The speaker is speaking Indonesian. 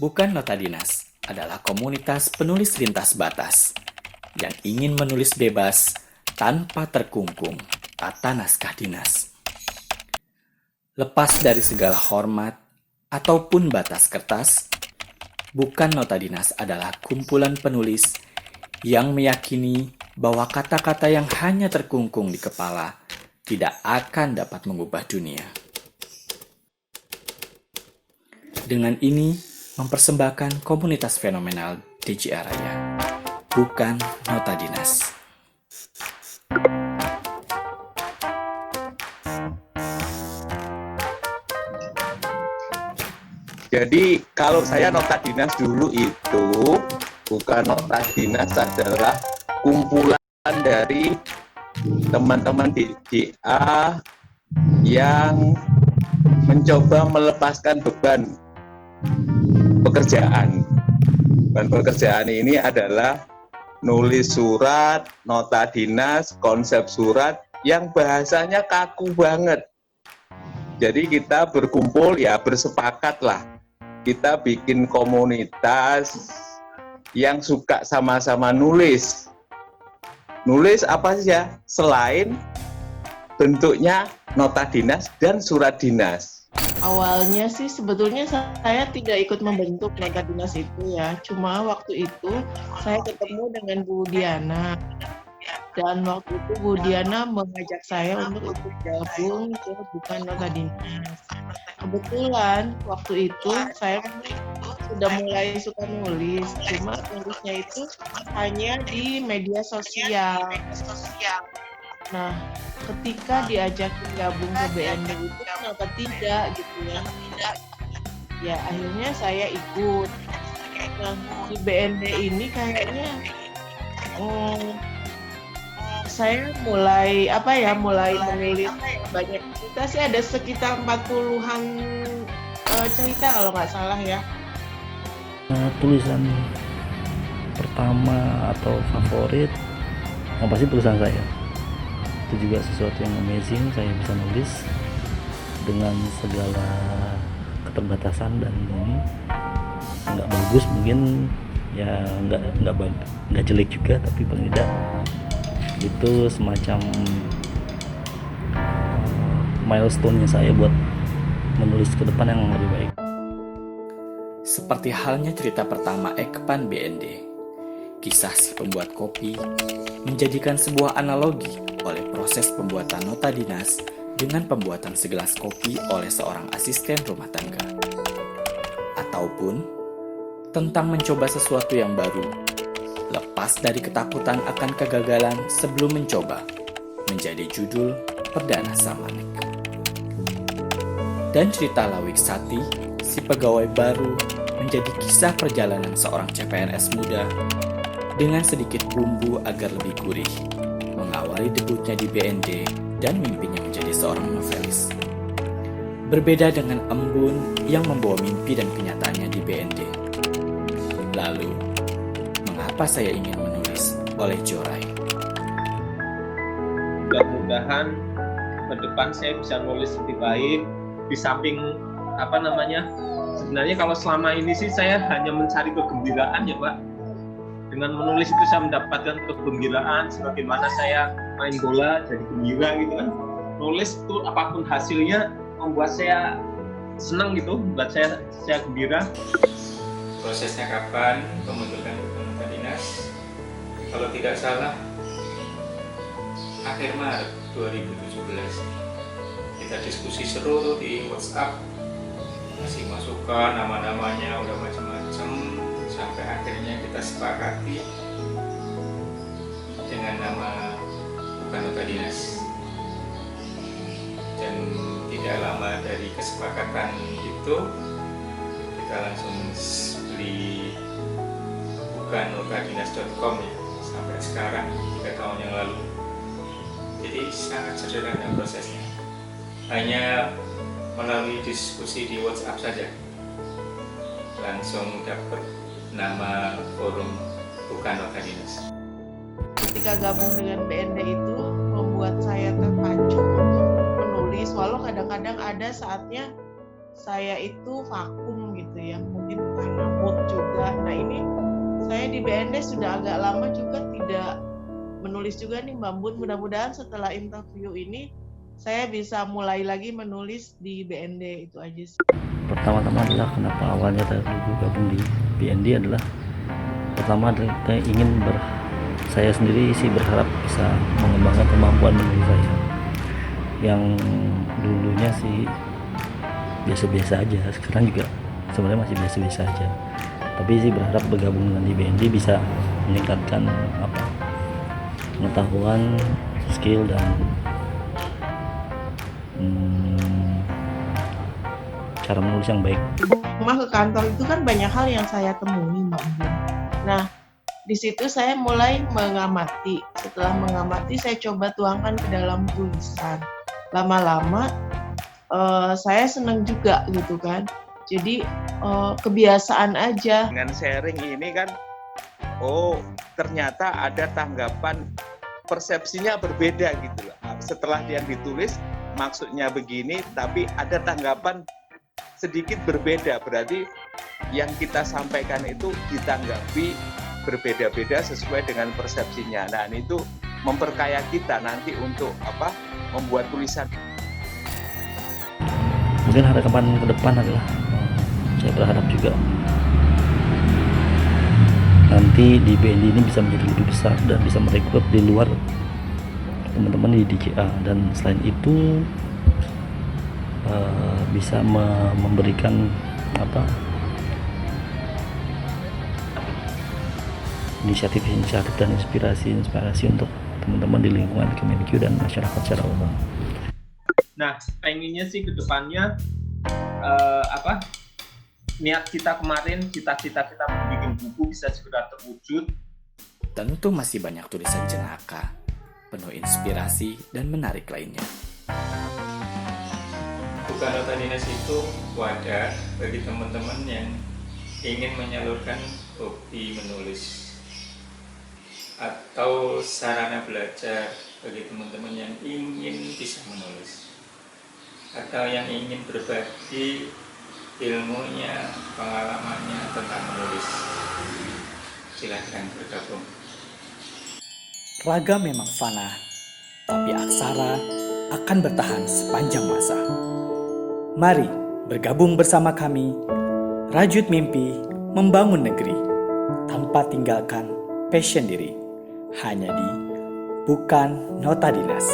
Bukan Nota Dinas adalah komunitas penulis lintas batas yang ingin menulis bebas tanpa terkungkung tata naskah dinas. Lepas dari segala hormat ataupun batas kertas, Bukan Nota Dinas adalah kumpulan penulis yang meyakini bahwa kata-kata yang hanya terkungkung di kepala tidak akan dapat mengubah dunia. Dengan ini, mempersembahkan komunitas fenomenal DJ Araya, Bukan Nota Dinas. Jadi kalau saya nota dinas dulu itu bukan nota dinas adalah kumpulan dari teman-teman di DJA yang mencoba melepaskan beban pekerjaan. Beban pekerjaan ini adalah nulis surat, nota dinas, konsep surat yang bahasanya kaku banget. Jadi kita berkumpul ya bersepakat lah. Kita bikin komunitas yang suka sama-sama nulis. Nulis apa saja selain bentuknya nota dinas dan surat dinas. Awalnya sih sebetulnya saya tidak ikut membentuk nota dinas itu ya. Cuma waktu itu saya ketemu dengan Bu Diana. Dan waktu itu Bu Diana mengajak saya untuk ikut gabung ke Bukan Nota Dinas. Kebetulan waktu itu saya sudah mulai suka nulis, cuma nulisnya itu hanya di media sosial. Nah, ketika diajakin gabung ke BND itu kenapa tidak gitu ya. Ya akhirnya saya ikut. Nah, di BND ini kayaknya saya mulai menulis banyak cerita sih, ada sekitar 40-an cerita kalau nggak salah ya. Tulisan pertama atau favorit yang pasti tulisan saya. Itu juga sesuatu yang amazing, saya bisa nulis dengan segala keterbatasan dan ini nggak bagus mungkin ya, nggak jelek juga, tapi paling tidak itu semacam milestone-nya saya buat menulis ke depan yang lebih baik. Seperti halnya cerita pertama Ekpan BND, kisah si pembuat kopi menjadikan sebuah analogi oleh proses pembuatan nota dinas dengan pembuatan segelas kopi oleh seorang asisten rumah tangga. Ataupun tentang mencoba sesuatu yang baru, lepas dari ketakutan akan kegagalan sebelum mencoba, menjadi judul Perdana Samanik. Dan cerita Lawik Sati, si pegawai baru, menjadi kisah perjalanan seorang CPNS muda dengan sedikit bumbu agar lebih gurih, mengawali debutnya di BND dan mimpinya menjadi seorang novelis. Berbeda dengan Embun yang membawa mimpi dan kenyataannya di BND. Lalu, mengapa saya ingin menulis oleh Jorai? Mudah-mudahan ke depan saya bisa nulis lebih baik. Di samping sebenarnya kalau selama ini sih saya hanya mencari kegembiraan ya Pak. Dengan menulis itu saya mendapatkan kegembiraan, sebagaimana saya main bola jadi gembira gitu kan. Nulis itu apapun hasilnya membuat saya senang gitu, membuat saya gembira. Prosesnya kapan pembentukan nota dinas? Kalau tidak salah akhir Maret 2017. Kita diskusi seru tuh di WhatsApp, kasih masukan, nama-namanya udah macam-macam, sampai akhirnya kita sepakati dengan nama Bukan Nota Dinas. Dan tidak lama dari kesepakatan itu kita langsung beli bukanNotaDinas.com ya, sampai sekarang 3 tahun yang lalu. Jadi sangat sederhana prosesnya, hanya melalui diskusi di WhatsApp saja langsung dapat nama forum Bukan Nota Dinas. Ketika gabung dengan BND itu membuat saya terpacu untuk menulis, walau kadang-kadang ada saatnya saya itu vakum gitu ya, mungkin karena mood juga. Nah ini saya di BND sudah agak lama juga tidak menulis juga nih Mbak Bun. Mudah-mudahan setelah interview ini saya bisa mulai lagi menulis di BND, itu aja sih. Pertama-tama adalah kenapa awalnya saya gabung di BND adalah pertama adalah saya sendiri sih berharap bisa mengembangkan kemampuan menulis saya yang dulunya sih biasa-biasa aja, sekarang juga sebenarnya masih biasa-biasa aja, tapi sih berharap bergabung dengan di BND bisa meningkatkan pengetahuan, skill dan cara menulis yang baik. Rumah ke kantor itu kan banyak hal yang saya temui Mbak Bun. Nah di situ saya mulai mengamati. Setelah mengamati, saya coba tuangkan ke dalam tulisan. Lama-lama saya senang juga gitu kan. Jadi kebiasaan aja. Dengan sharing ini kan, oh ternyata ada tanggapan persepsinya berbeda gitu loh. Setelah yang ditulis maksudnya begini, tapi ada tanggapan sedikit berbeda. Berarti yang kita sampaikan itu ditanggapi berbeda-beda sesuai dengan persepsinya. Nah, itu memperkaya kita nanti untuk membuat tulisan. Mungkin harapan ke depan adalah saya berharap juga nanti di BND ini bisa menjadi lebih besar dan bisa merekrut di luar teman-teman di DCA, dan selain itu bisa memberikan inisiatif dan inspirasi untuk teman-teman di lingkungan Kemenkyu dan masyarakat secara umum. Nah, pengennya sih ke depannya niat kita kemarin, cita-cita kita bikin buku bisa segera terwujud. Tentu masih banyak tulisan jenaka, penuh inspirasi dan menarik lainnya. Bukan Nota Dinas itu wadah bagi teman-teman yang ingin menyalurkan hobi menulis, atau sarana belajar bagi teman-teman yang ingin bisa menulis, atau yang ingin berbagi ilmunya, pengalamannya tentang menulis. Silahkan bergabung. Raga memang fana, tapi aksara akan bertahan sepanjang masa. Mari bergabung bersama kami, rajut mimpi, membangun negeri, tanpa tinggalkan passion diri. Hanya di Bukan Nota Dinas.